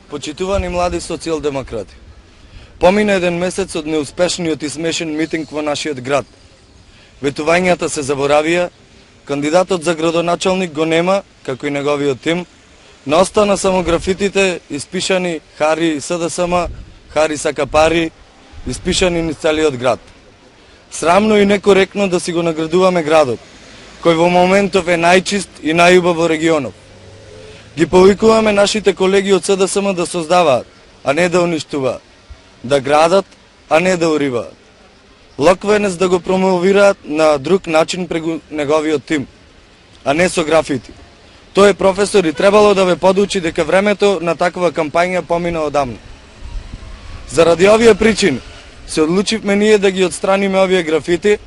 Почитувани млади социјалдемократи, помина еден месец од неуспешниот и смешен митинг во нашиот град. Ветувањата се заборавија, кандидатот за градоначалник го нема, како и неговиот тим, но остана само графитите испишани Хари СДСМ, Хари сака пари, испишани низ целиот град. Срамно и некоректно да си го наградуваме градот, кој во моментов е најчист и најубав во регионов. Ги повикуваме нашите колеги од СДСМ да создаваат, а не да уништуваат, да градат, а не да уриваат. Локвенец да го промовираат на друг начин преку неговиот тим, а не со графити. Тој е професор и требало да ве подучи дека времето на таква кампања помина одамна. Заради овие причини се одлучивме ние да ги отстраниме овие графити,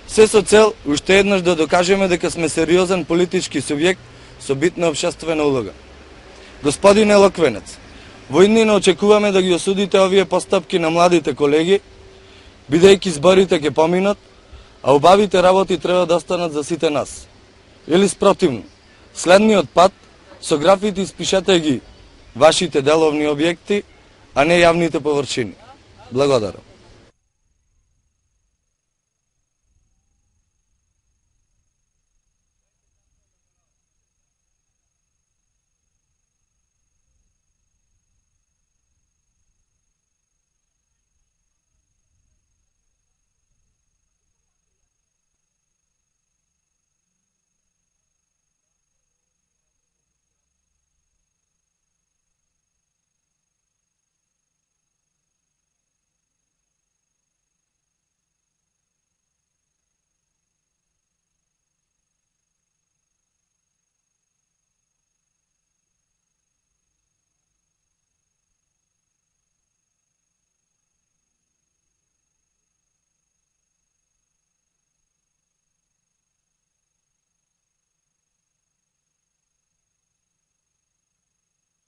се со цел уште еднаш да докажеме дека сме сериозен политички субјект со битна општествена улога. Господине Локвенец, во иднина очекуваме да ги осудите овие постапки на младите колеги, бидејќи зборите ќе поминат, а убавите работи треба да останат за сите нас. Или спротивно, следниот пат со графити испишете ги вашите деловни објекти, а не јавните површини. Благодарам.